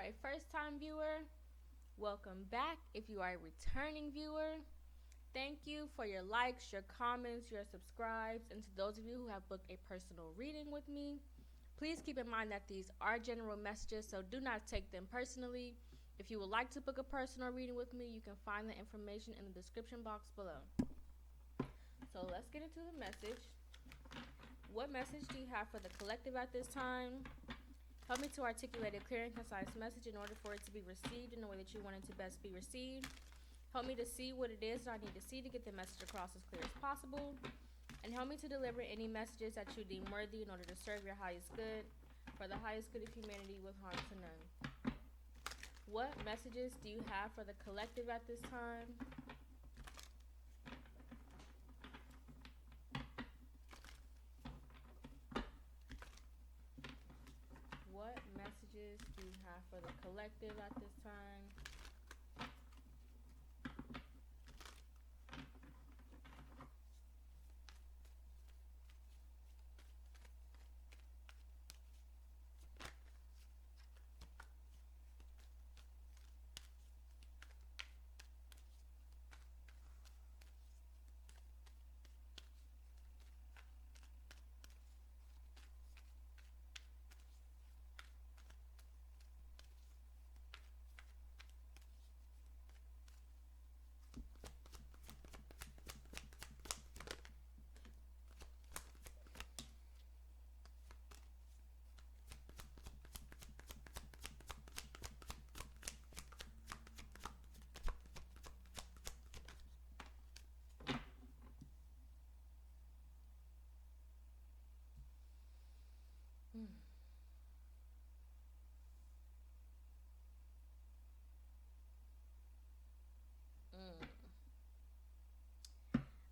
a first time viewer, welcome back. If you are a returning viewer, thank you for your likes, your comments, your subscribes, and to those of you who have booked a personal reading with me, please keep in mind that these are general messages, so do not take them personally. If you would like to book a personal reading with me, you can find the information in the description box below. So let's get into the message. What message do you have for the collective at this time? Help me to articulate a clear and concise message in order for it to be received in the way that you want it to best be received. Help me to see what it is that I need to see to get the message across as clear as possible. And help me to deliver any messages that you deem worthy in order to serve your highest good, for the highest good of humanity with harm to none. What messages do you have for the collective at this time? What messages do you have for the collective at this time?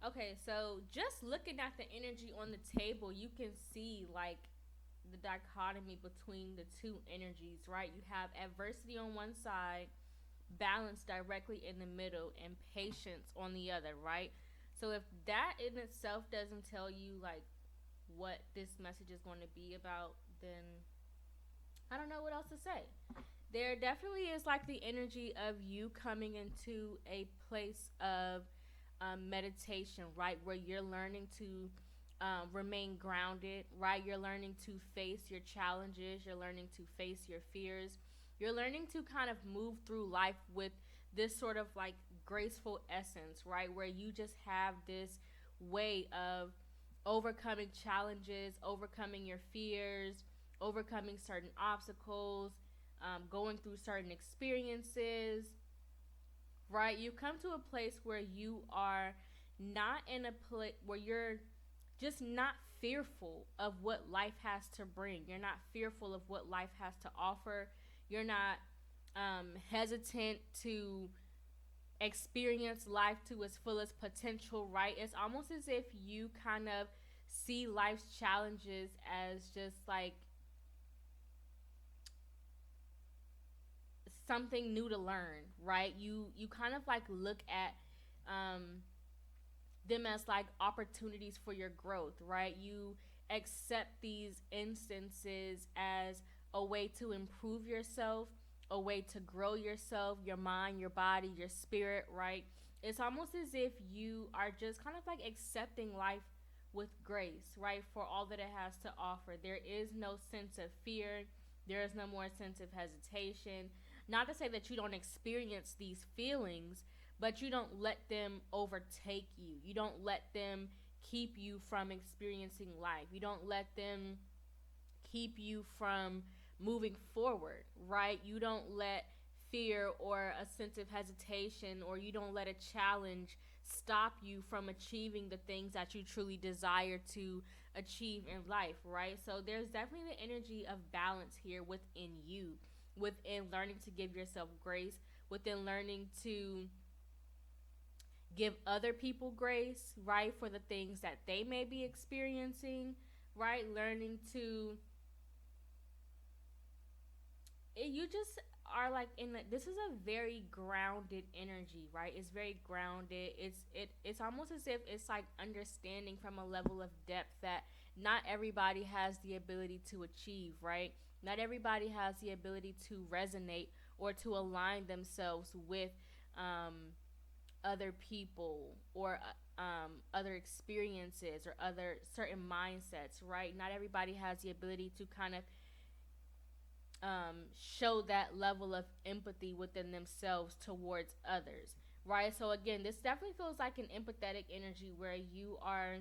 Okay, so just looking at the energy on the table, you can see like the dichotomy between the two energies, right? You have adversity on one side, balance directly in the middle, and patience on the other, right? So if that in itself doesn't tell you like what this message is going to be about, then I don't know what else to say. There definitely is like the energy of you coming into a place of meditation, right? Where you're learning to remain grounded, right? You're learning to face your challenges. You're learning to face your fears. You're learning to kind of move through life with this sort of like graceful essence, right? Where you just have this way of overcoming challenges, overcoming your fears, overcoming certain obstacles, going through certain experiences, right? You come to a place where you are not in a place where you're just not fearful of what life has to bring. You're not fearful of what life has to offer. You're not hesitant to experience life to its fullest potential, right? It's almost as if you kind of see life's challenges as just like something new to learn, right? You kind of like look at them as like opportunities for your growth, right? You accept these instances as a way to improve yourself, a way to grow yourself, your mind, your body, your spirit, right? It's almost as if you are just kind of like accepting life with grace, right? For all that it has to offer. There is no sense of fear. There is no more sense of hesitation. Not to say that you don't experience these feelings, but you don't let them overtake you. You don't let them keep you from experiencing life. You don't let them keep you from moving forward, right? You don't let fear or a sense of hesitation, or you don't let a challenge stop you from achieving the things that you truly desire to achieve in life, right? So there's definitely the energy of balance here within you, within learning to give yourself grace, within learning to give other people grace, right, for the things that they may be experiencing, right? Learning to you just are like in this is a very grounded energy, right? It's very grounded. It's almost as if it's like understanding from a level of depth that not everybody has the ability to achieve, right? Not everybody has the ability to resonate or to align themselves with um, other people or other experiences or other certain mindsets, right? Not everybody has the ability to kind of show that level of empathy within themselves towards others, right? So again, this definitely feels like an empathetic energy where you are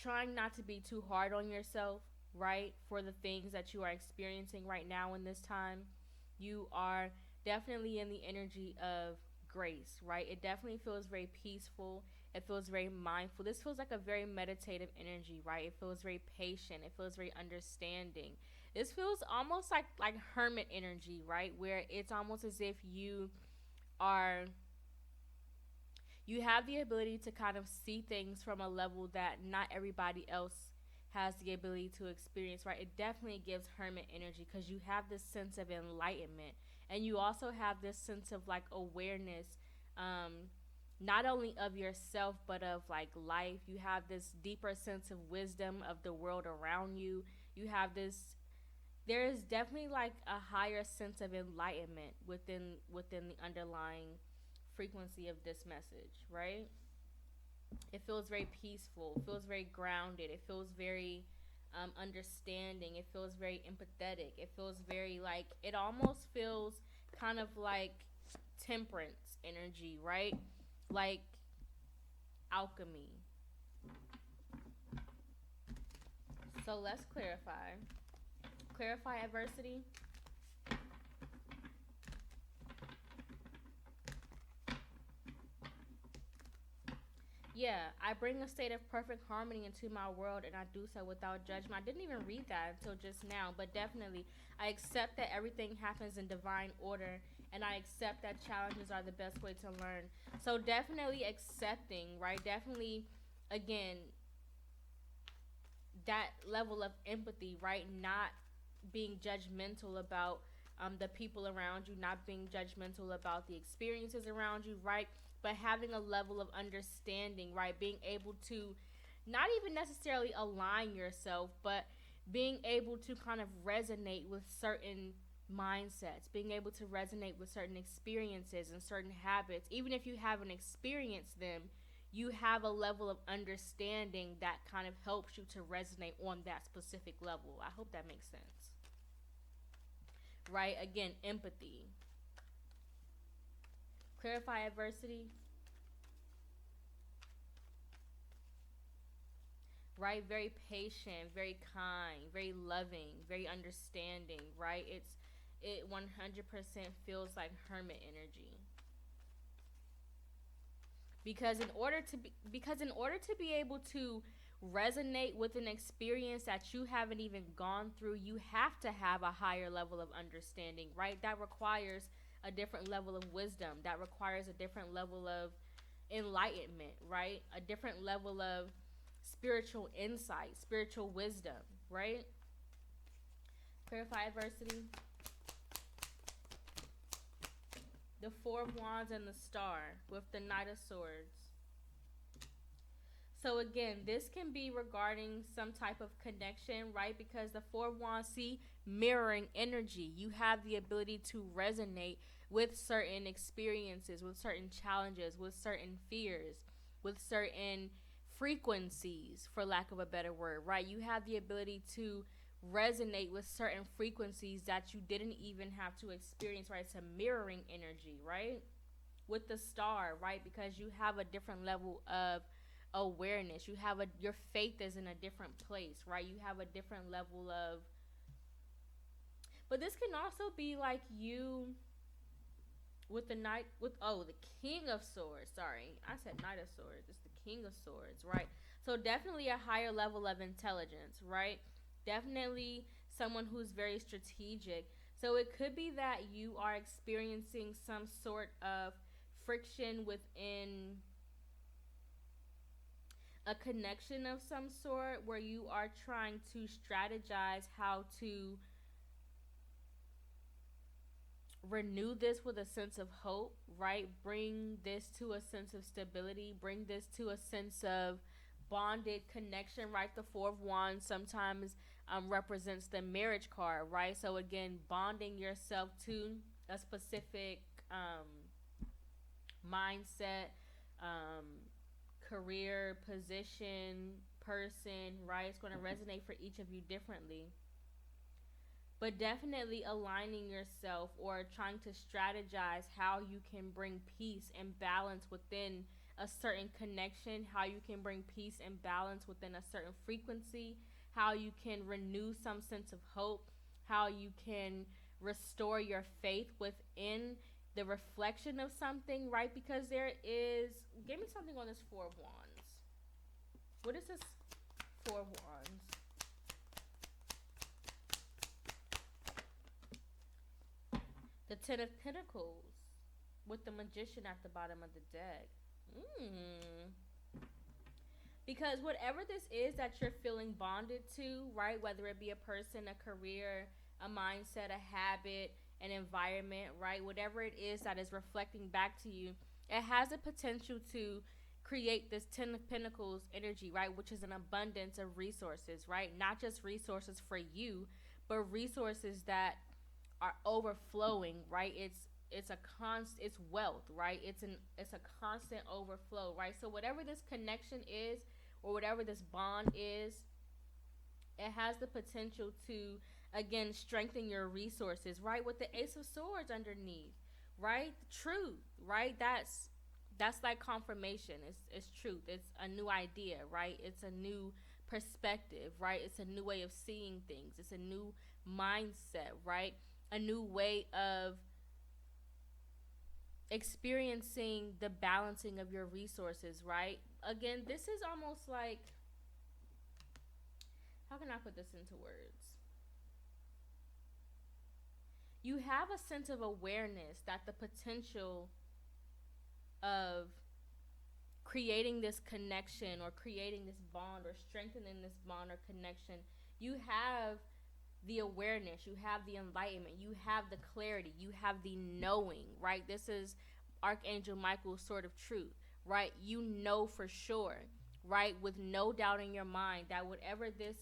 trying not to be too hard on yourself, right? For the things that you are experiencing right now in this time. You are definitely in the energy of grace, right? It definitely feels very peaceful. It feels very mindful. This feels like a very meditative energy, right? It feels very patient. It feels very understanding. This feels almost like hermit energy, right? Where it's almost as if are you have the ability to kind of see things from a level that not everybody else has the ability to experience, right? It definitely gives hermit energy because you have this sense of enlightenment, and you also have this sense of like awareness, um, not only of yourself but of like life. You have this deeper sense of wisdom of the world around you. You have this There is definitely like a higher sense of enlightenment within the underlying frequency of this message, right? It feels very peaceful. It feels very grounded. It feels very understanding. It feels very empathetic. It feels very like it almost feels kind of like temperance energy, right? Like alchemy. So let's clarify. Clarify adversity. Yeah, I bring a state of perfect harmony into my world, and I do so without judgment. I didn't even read that until just now, but definitely, I accept that everything happens in divine order, and I accept that challenges are the best way to learn. So, definitely accepting, right? Definitely, again, that level of empathy, right? Not being judgmental about the people around you, not being judgmental about the experiences around you, right? But having a level of understanding, right? Being able to not even necessarily align yourself, but being able to kind of resonate with certain mindsets, being able to resonate with certain experiences and certain habits. Even if you haven't experienced them, you have a level of understanding that kind of helps you to resonate on that specific level. I hope that makes sense. Right? Again, empathy. Clarify adversity. Right? Very patient, very kind, very loving, very understanding, right? It 100% feels like hermit energy. Because in order to be able to resonate with an experience that you haven't even gone through, you have to have a higher level of understanding, right? That requires a different level of wisdom. That requires a different level of enlightenment, right? A different level of spiritual insight, spiritual wisdom, right? Clarify adversity. The Four of Wands and the Star with the Knight of Swords. So again, this can be regarding some type of connection, right? Because the Four of Wands, see, mirroring energy. You have the ability to resonate with certain experiences, with certain challenges, with certain fears, with certain frequencies, for lack of a better word, right? You have the ability to resonate with certain frequencies that you didn't even have to experience, right? It's a mirroring energy, right? With the Star, right? Because you have a different level of awareness. Your faith is in a different place, right? You have a different level of, but this can also be like you with the knight with the King of Swords. Sorry, I said Knight of Swords. It's the King of Swords, right? So definitely a higher level of intelligence, right? Definitely someone who's very strategic. So it could be that you are experiencing some sort of friction within a connection of some sort where you are trying to strategize how to renew this with a sense of hope, right? Bring this to a sense of stability, bring this to a sense of bonded connection, right? The Four of Wands sometimes represents the marriage card, right? So again, bonding yourself to a specific mindset, um, career, position, person, right? It's going to resonate for each of you differently. But definitely aligning yourself or trying to strategize how you can bring peace and balance within a certain connection, how you can bring peace and balance within a certain frequency, how you can renew some sense of hope, how you can restore your faith within the reflection of something, right? Because there is, give me something on this Four of Wands. What is this Four of Wands? The Ten of Pentacles with the Magician at the bottom of the deck. Because whatever this is that you're feeling bonded to, right? Whether it be a person, a career, a mindset, a habit, an environment, right? Whatever it is that is reflecting back to you, it has a potential to create this Ten of Pentacles energy, right? Which is an abundance of resources, right? Not just resources for you, but resources that are overflowing, right? It's it's wealth, right? It's a constant overflow, right? So whatever this connection is, or whatever this bond is, it has the potential to again strengthen your resources, right? With the Ace of Swords underneath, right? Truth, right? That's like confirmation. It's truth. It's a new idea, right? It's a new perspective, right? It's a new way of seeing things. It's a new mindset, right? A new way of experiencing the balancing of your resources, right? Again, this is almost like, how can I put this into words? You have a sense of awareness that the potential of creating this connection or creating this bond or strengthening this bond or connection, you have the awareness, you have the enlightenment, you have the clarity, you have the knowing, right? This is Archangel Michael's sword of truth, right? You know for sure, right? With no doubt in your mind that whatever this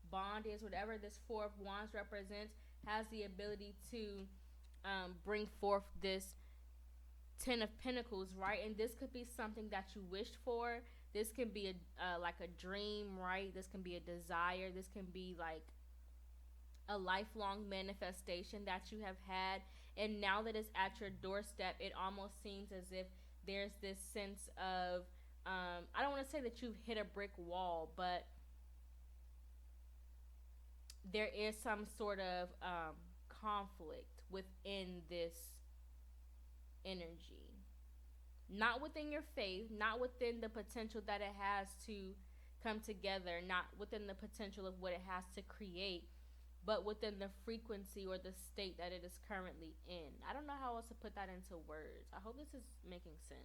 bond is, whatever this Four of Wands represents, has the ability to bring forth this Ten of Pentacles, right? And this could be something that you wished for. This can be like a dream, right? This can be a desire. This can be like a lifelong manifestation that you have had, and now that it's at your doorstep, it almost seems as if there's this sense of I don't want to say that you've hit a brick wall, but there is some sort of conflict within this energy, not within your faith, not within the potential that it has to come together, not within the potential of what it has to create, but within the frequency or the state that it is currently in. I don't know how else to put that into words. I hope this is making sense.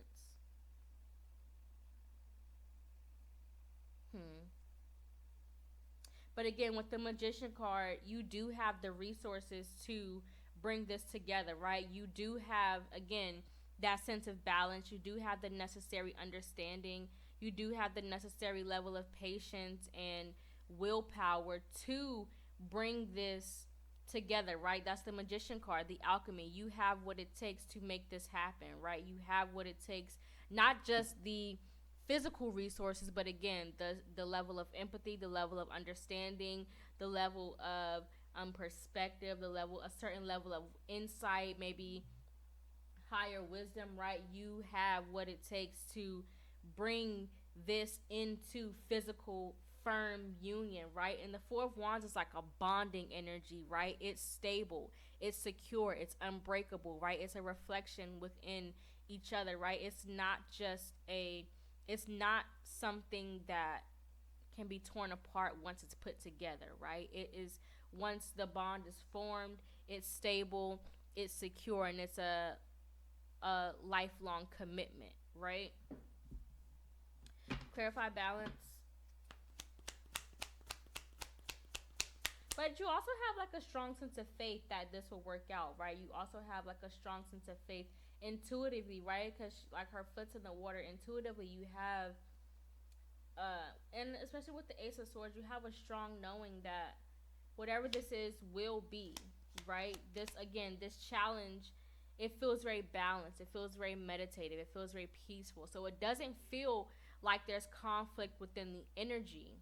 But again, with the Magician card, you do have the resources to bring this together, right? You do have, again, that sense of balance. You do have the necessary understanding. You do have the necessary level of patience and willpower to bring this together, right? That's the Magician card, the alchemy. You have what it takes to make this happen, right? You have what it takes, not just the physical resources, but again, the level of empathy, the level of understanding, the level of perspective, a certain level of insight, maybe higher wisdom, right? You have what it takes to bring this into physical firm union, right? And the Four of Wands is like a bonding energy, right? It's stable, it's secure, it's unbreakable, right? It's a reflection within each other, right? It's not something that can be torn apart once it's put together, right? It is, once the bond is formed, it's stable, it's secure, and it's a lifelong commitment, right? Clarify balance. But you also have like a strong sense of faith that this will work out, right? You also have like a strong sense of faith intuitively, right? Because like her foot's in the water, intuitively you have and especially with the Ace of Swords, you have a strong knowing that Whatever this is will be, right? This, again, this challenge, it feels very balanced. It feels very meditative. It feels very peaceful. So it doesn't feel like there's conflict within the energy.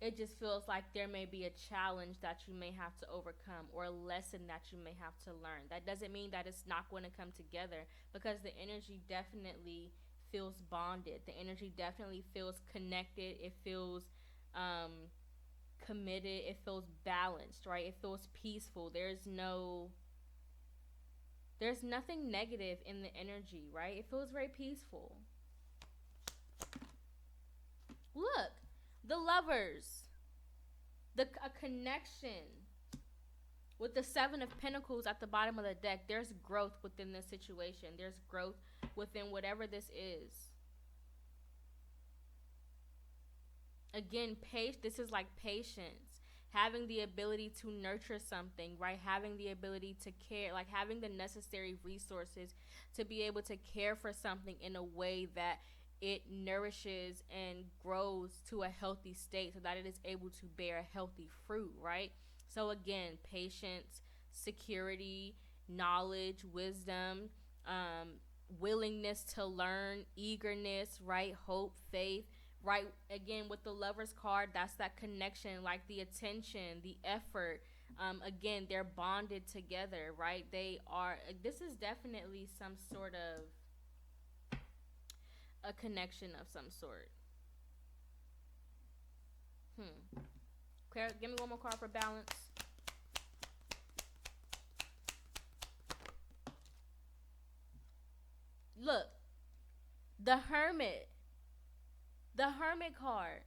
It just feels like there may be a challenge that you may have to overcome, or a lesson that you may have to learn. That doesn't mean that it's not going to come together, because the energy definitely feels bonded. The energy definitely feels connected. It feels committed. It feels balanced, right? It feels peaceful. There's nothing negative in the energy, right? It feels very peaceful. Look, the lovers, a connection. With the Seven of Pentacles at the bottom of the deck, there's growth within this situation. There's growth within whatever this is. Again, this is like patience. Having the ability to nurture something, right? Having the ability to care, like having the necessary resources to be able to care for something in a way that it nourishes and grows to a healthy state, so that it is able to bear a healthy fruit, right? So again, patience, security, knowledge, wisdom, willingness to learn, eagerness, right? Hope, faith, right? Again, with the Lover's card, that's that connection, like the attention, the effort. Again, they're bonded together, right? This is definitely some sort of a connection of some sort. Claire, give me one more card for balance. Look, the Hermit. The Hermit card.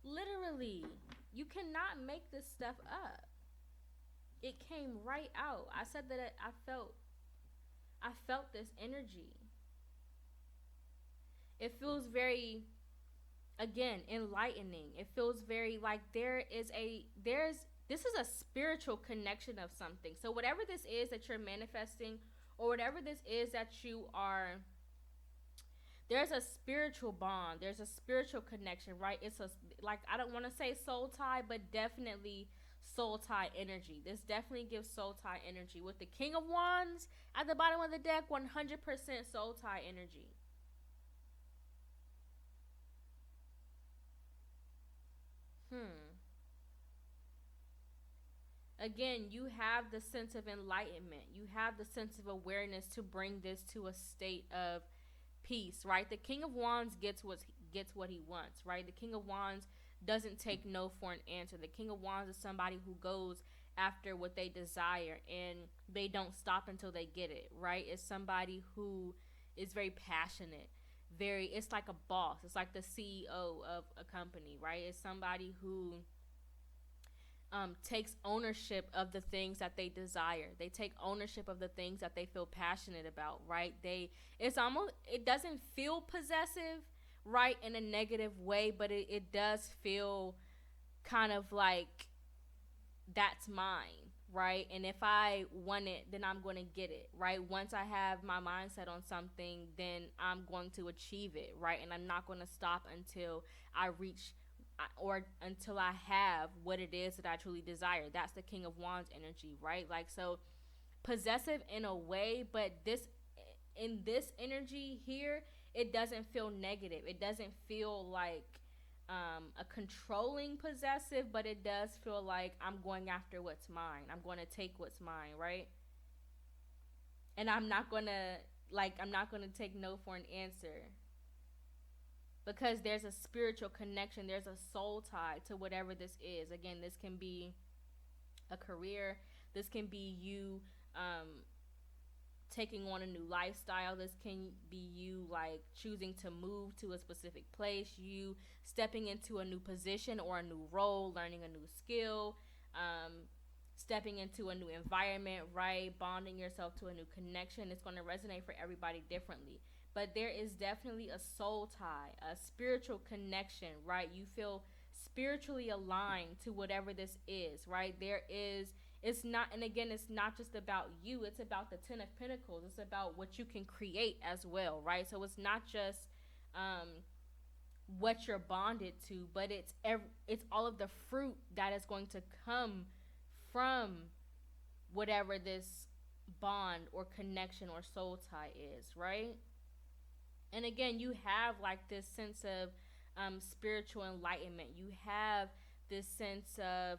Literally, you cannot make this stuff up. It came right out. I said that I felt this energy. It feels very, again, enlightening. It feels very like this is a spiritual connection of something. So whatever this is that you're manifesting, or whatever this is that you are, there's a spiritual bond. There's a spiritual connection, right? It's I don't want to say soul tie, but definitely soul tie energy. This definitely gives soul tie energy. With the King of Wands at the bottom of the deck, 100% soul tie energy. Again, you have the sense of enlightenment. You have the sense of awareness to bring this to a state of peace, right? The King of Wands gets what he wants, right? The King of Wands doesn't take no for an answer. The King of Wands is somebody who goes after what they desire, and they don't stop until they get it, right? It's somebody who is very passionate. It's like a boss. It's like the CEO of a company, right? It's somebody who takes ownership of the things that they desire. They take ownership of the things that they feel passionate about, right? It doesn't feel possessive, right, in a negative way, but it does feel kind of like, that's mine, right? And if I want it, then I'm going to get it, right? Once I have my mindset on something, then I'm going to achieve it, right? And I'm not going to stop until I reach, or until I have what it is that I truly desire. That's the King of Wands energy, right? Like, so possessive in a way, but in this energy here, it doesn't feel negative. It doesn't feel like a controlling possessive, but it does feel like I'm going after what's mine. I'm going to take what's mine, right? And I'm not going to take no for an answer. Because there's a spiritual connection, there's a soul tie to whatever this is. Again, this can be a career. This can be you taking on a new lifestyle. This can be you like choosing to move to a specific place, you stepping into a new position or a new role, learning a new skill, stepping into a new environment, right? Bonding yourself to a new connection. It's going to resonate for everybody differently. But there is definitely a soul tie, a spiritual connection, right? You feel spiritually aligned to whatever this is, right? It's not just about you. It's about the Ten of Pentacles. It's about what you can create as well, right? So it's not just what you're bonded to, but it's all of the fruit that is going to come from whatever this bond or connection or soul tie is, right? And again, you have like this sense of spiritual enlightenment. You have this sense of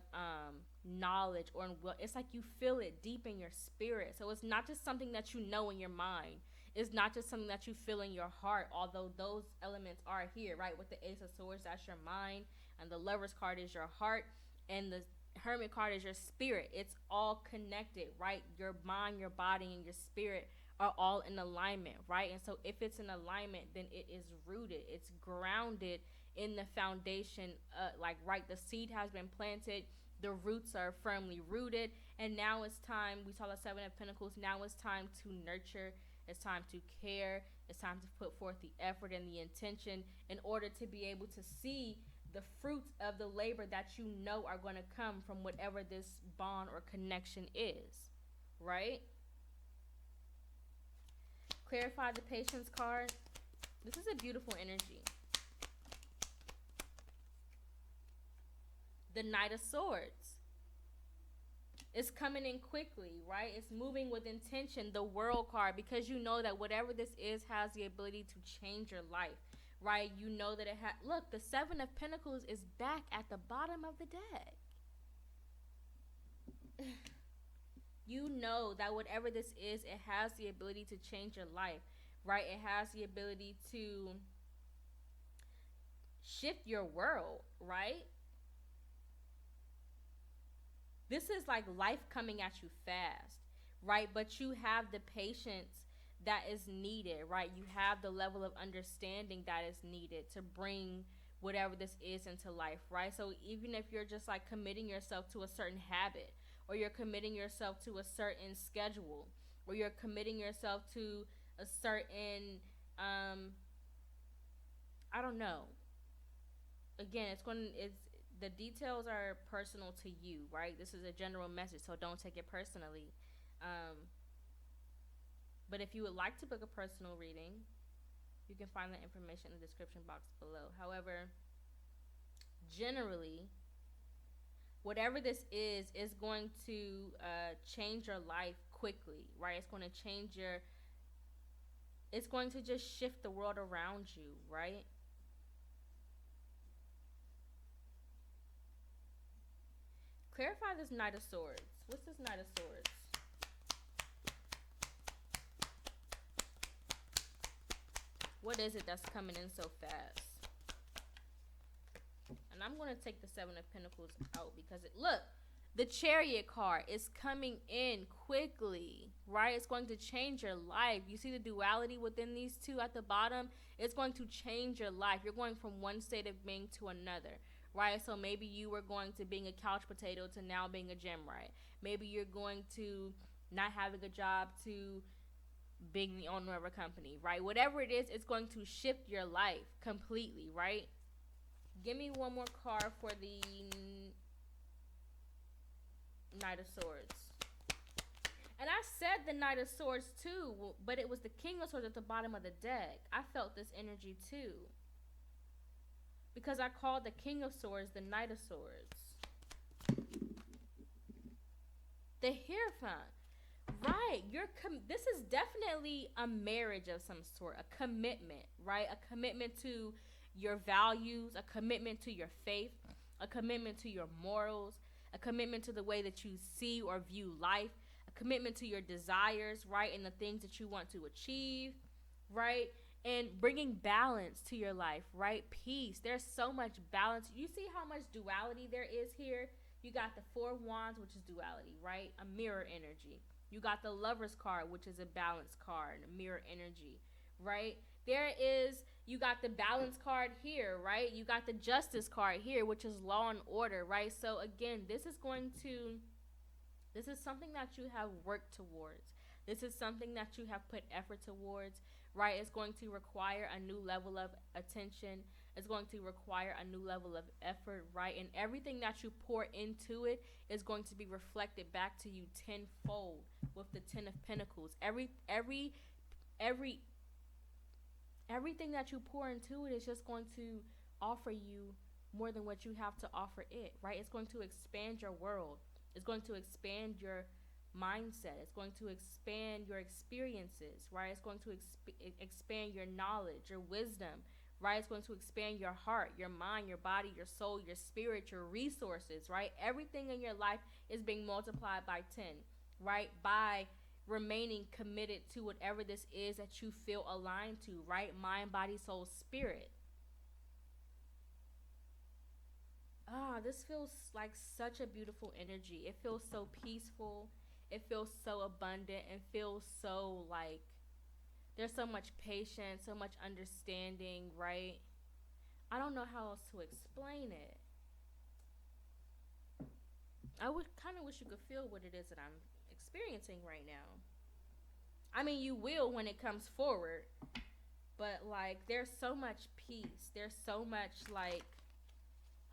knowledge, or it's like you feel it deep in your spirit. So it's not just something that you know in your mind. It's not just something that you feel in your heart, although those elements are here, right? With the Ace of Swords, that's your mind, and the Lover's card is your heart, and the Hermit card is your spirit. It's all connected, right? Your mind, your body, and your spirit are all in alignment, right? And so if it's in alignment, then it is rooted. It's grounded in the foundation, right, the seed has been planted, the roots are firmly rooted, and now it's time. We saw the Seven of Pentacles. Now it's time to nurture. It's time to care. It's time to put forth the effort and the intention in order to be able to see the fruits of the labor that you know are going to come from whatever this bond or connection is, right? Clarify the Patience card. This is a beautiful energy. The Knight of Swords. It's coming in quickly, right? It's moving with intention. The World card, because you know that whatever this is has the ability to change your life, right? You know that it has. Look, the Seven of Pentacles is back at the bottom of the deck. You know that whatever this is, it has the ability to change your life, right? It has the ability to shift your world, right? This is like life coming at you fast, right? But you have the patience that is needed, right? You have the level of understanding that is needed to bring whatever this is into life, right? So even if you're just like committing yourself to a certain habit, or you're committing yourself to a certain schedule, or you're committing yourself to a certain, I don't know. Again, the details are personal to you, right? This is a general message, so don't take it personally. But if you would like to book a personal reading, you can find that information in the description box below. However, generally, whatever this is going to change your life quickly, right? It's going to just shift the world around you, right? Clarify this Knight of Swords. What's this Knight of Swords? What is it that's coming in so fast? And I'm going to take the Seven of Pentacles out because look, the Chariot card is coming in quickly, right? It's going to change your life. You see the duality within these two at the bottom? It's going to change your life. You're going from one state of being to another, right? So maybe you were going to being a couch potato to now being a gem, right? Maybe you're going to not having a job to being the owner of a company, right? Whatever it is, it's going to shift your life completely, right? Give me one more card for the Knight of Swords. And I said the Knight of Swords too, but it was the King of Swords at the bottom of the deck. I felt this energy too, because I called the King of Swords the Knight of Swords. The Hierophant. Right. This is definitely a marriage of some sort, a commitment, right? A commitment to your values, a commitment to your faith, a commitment to your morals, a commitment to the way that you see or view life, a commitment to your desires, right? And the things that you want to achieve, right? And bringing balance to your life, right? Peace. There's so much balance. You see how much duality there is here? You got the Four of Wands, which is duality, right? A mirror energy. You got the Lover's card, which is a balance card, a mirror energy, right? You got the balance card here, right? You got the Justice card here, which is law and order, right? So again, this is something that you have worked towards. This is something that you have put effort towards, right? It's going to require a new level of attention. It's going to require a new level of effort, right? And everything that you pour into it is going to be reflected back to you tenfold with the Ten of Pentacles. Everything that you pour into it is just going to offer you more than what you have to offer it, right? It's going to expand your world. It's going to expand your mindset. It's going to expand your experiences, right? It's going to expand your knowledge, your wisdom, right? It's going to expand your heart, your mind, your body, your soul, your spirit, your resources, right? Everything in your life is being multiplied by 10, right? By remaining committed to whatever this is that you feel aligned to, right? Mind, body, soul, spirit. This feels like such a beautiful energy. It feels so peaceful. It feels so abundant and feels so like there's so much patience, so much understanding, right? I don't know how else to explain it. I would kind of wish you could feel what it is that I'm experiencing right now. I mean, you will when it comes forward, but like there's so much peace. There's so much like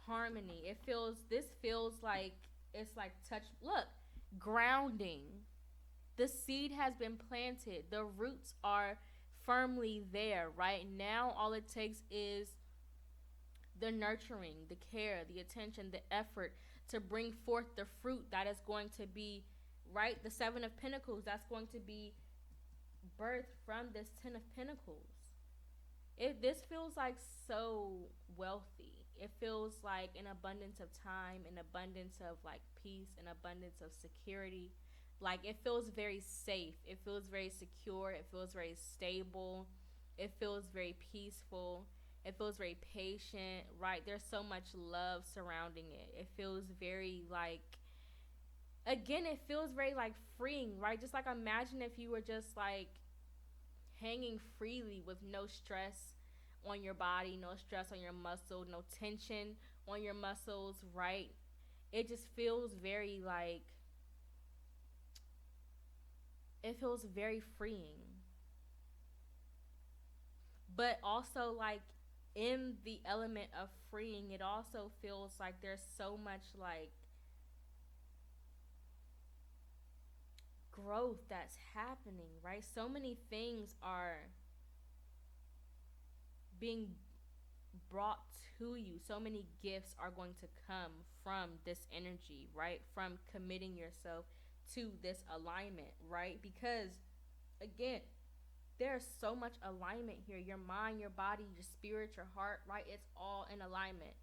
harmony. This feels like it's like touch. Look, grounding. The seed has been planted. The roots are firmly there. Right now, all it takes is the nurturing, the care, the attention, the effort to bring forth the fruit that is going to be, right, the 7 of Pentacles that's going to be birthed from this 10 of Pentacles. This feels like so wealthy. It feels like an abundance of time, an abundance of like peace, an abundance of security. Like it feels very safe. It feels very secure. It feels very stable. It feels very peaceful. It feels very patient, right? There's so much love surrounding it. It feels very like, again, it feels very like freeing, right? Just like imagine if you were just like hanging freely with no stress on your body, no stress on your muscle, no tension on your muscles, right? It just feels very like, it feels very freeing. But also like in the element of freeing, it also feels like there's so much like growth that's happening, right? So many things are being brought to you. So many gifts are going to come from this energy, right? From committing yourself to this alignment, right? Because again, there's so much alignment here. Your mind, your body, your spirit, your heart, right? It's all in alignment.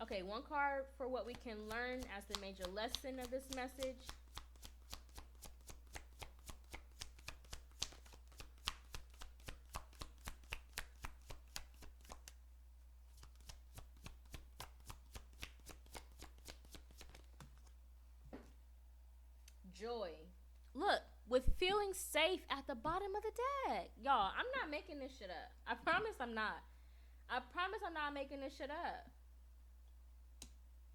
Okay, one card for what we can learn as the major lesson of this message. Joy. Look, with feeling safe at the bottom of the deck. Y'all, I'm not making this shit up. I promise I'm not. I promise I'm not making this shit up.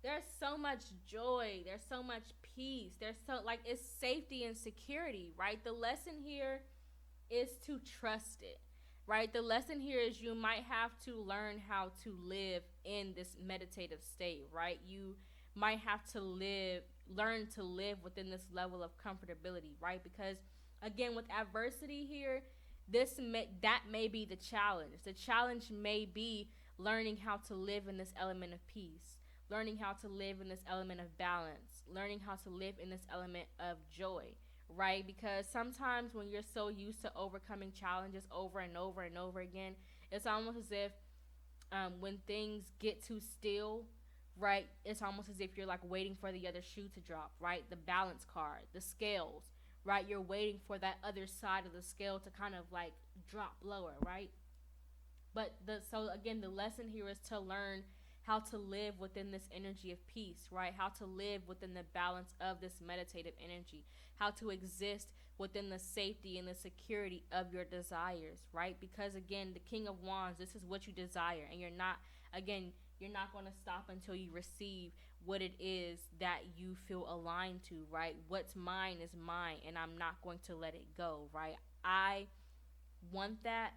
There's so much joy. There's so much peace. There's so, like, it's safety and security, right? The lesson here is to trust it, right? The lesson here is you might have to learn how to live in this meditative state, right? You might have to learn to live within this level of comfortability, right? Because again, with adversity here, that may be the challenge. The challenge may be learning how to live in this element of peace, learning how to live in this element of balance, learning how to live in this element of joy, right? Because sometimes when you're so used to overcoming challenges over and over and over again, it's almost as if when things get too still, right, it's almost as if you're like waiting for the other shoe to drop, right? The balance card, the scales, right? You're waiting for that other side of the scale to kind of like drop lower, right? But so again, the lesson here is to learn how to live within this energy of peace, right? How to live within the balance of this meditative energy, how to exist within the safety and the security of your desires, right? Because again, the King of Wands, this is what you desire, and you're not going to stop until you receive what it is that you feel aligned to, right? What's mine is mine, and I'm not going to let it go, right? I want that,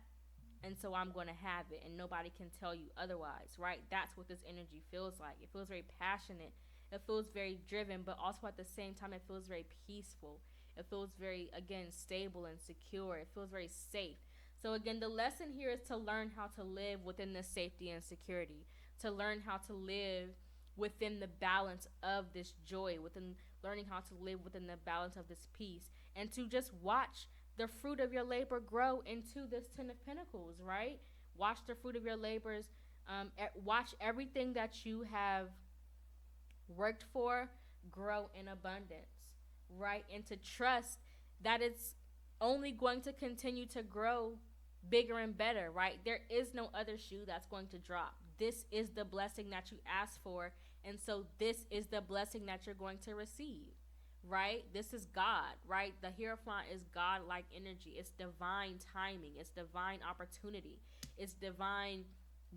and so I'm going to have it, and nobody can tell you otherwise, right? That's what this energy feels like. It feels very passionate. It feels very driven, but also at the same time, it feels very peaceful. It feels very, again, stable and secure. It feels very safe. So again, the lesson here is to learn how to live within this safety and security, to learn how to live within the balance of this joy, within learning how to live within the balance of this peace, and to just watch the fruit of your labor grow into this Ten of Pentacles, right? Watch the fruit of your labors. Watch everything that you have worked for grow in abundance, right? And to trust that it's only going to continue to grow bigger and better, right? There is no other shoe that's going to drop. This is the blessing that you asked for, and so this is the blessing that you're going to receive, right? This is God, right? The Hierophant is God-like energy. It's divine timing. It's divine opportunity. It's divine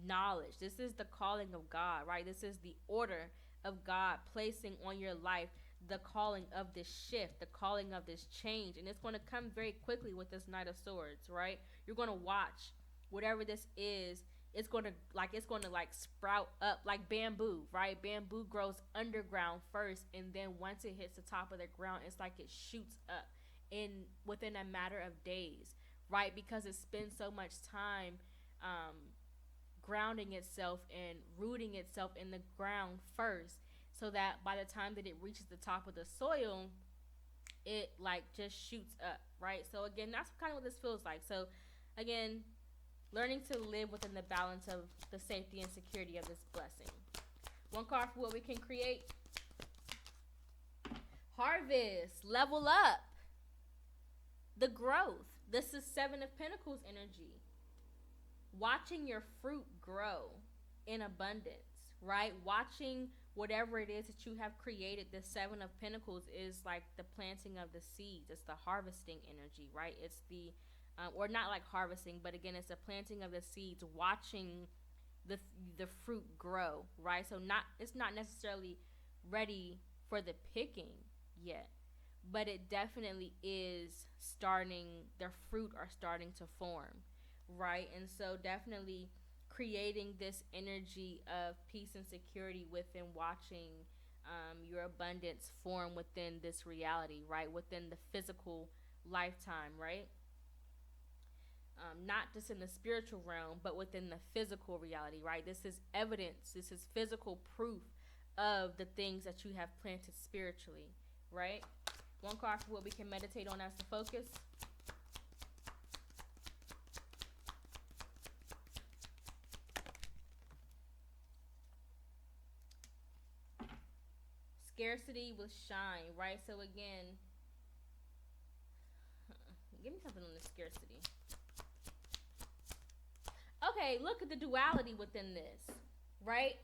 knowledge. This is the calling of God, right? This is the order of God placing on your life the calling of this shift, the calling of this change. And it's going to come very quickly with this Knight of Swords, right? You're going to watch whatever this is. It's going to sprout up like bamboo, right? Bamboo grows underground first, and then once it hits the top of the ground, it's like it shoots up within a matter of days, right? Because it spends so much time grounding itself and rooting itself in the ground first, so that by the time that it reaches the top of the soil, it like just shoots up, right? So again, that's kind of what this feels like. So again, learning to live within the balance of the safety and security of this blessing. One card for what we can create. Harvest, level up, the growth. This is Seven of Pentacles energy. Watching your fruit grow in abundance, right? Watching whatever it is that you have created. The Seven of Pentacles is like the planting of the seeds. It's the harvesting energy, right? It's the or not like harvesting, but again, it's the planting of the seeds, watching the fruit grow, right? So it's not necessarily ready for the picking yet, but it definitely is starting. Their fruit are starting to form, right? And so definitely creating this energy of peace and security within watching your abundance form within this reality, right? Within the physical lifetime, right? Not just in the spiritual realm, but within the physical reality, right? This is evidence. This is physical proof of the things that you have planted spiritually, right? One card for what we can meditate on as the focus. Scarcity with shine, right? So again, give me something on the scarcity. Okay, look at the duality within this, right?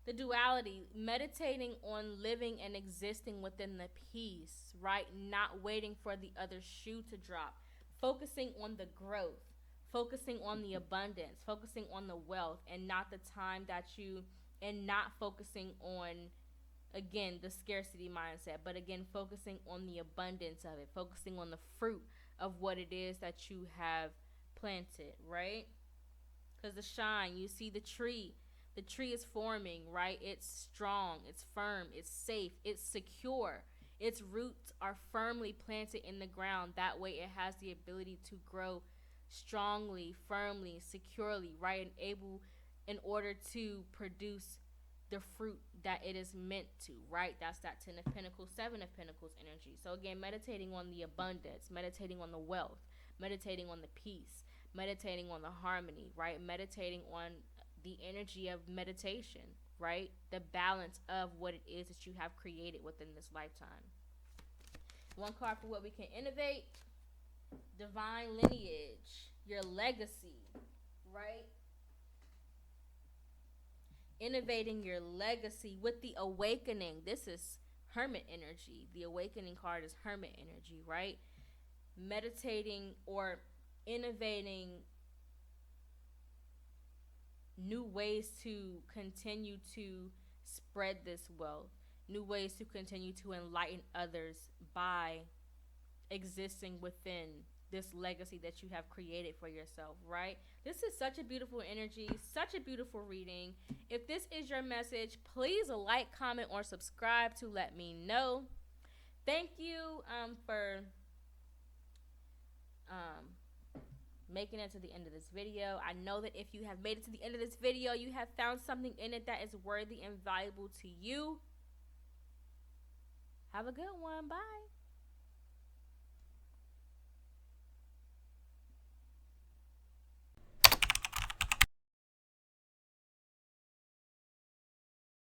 The duality, meditating on living and existing within the peace, right? Not waiting for the other shoe to drop. Focusing on the growth, focusing on the abundance, focusing on the wealth, and not the time and not focusing on, again, the scarcity mindset, but again, focusing on the abundance of it, focusing on the fruit of what it is that you have planted, right? Because the shine, you see the tree is forming, right? It's strong, it's firm, it's safe, it's secure. Its roots are firmly planted in the ground. That way it has the ability to grow strongly, firmly, securely, right? In order to produce the fruit that it is meant to, right? That's that Ten of Pentacles, Seven of Pentacles energy. So again, meditating on the abundance, meditating on the wealth, meditating on the peace, meditating on the harmony, right? Meditating on the energy of meditation, right? The balance of what it is that you have created within this lifetime. One card for what we can innovate. Divine lineage, your legacy, right? Innovating your legacy with the awakening. This is Hermit energy. The awakening card is Hermit energy, right? Meditating or innovating new ways to continue to spread this wealth, new ways to continue to enlighten others by existing within this legacy that you have created for yourself, right? This is such a beautiful energy, such a beautiful reading. If this is your message, please like, comment, or subscribe to let me know. Thank you for making it to the end of this video. I know that if you have made it to the end of this video, you have found something in it that is worthy and valuable to you. Have a good one. Bye.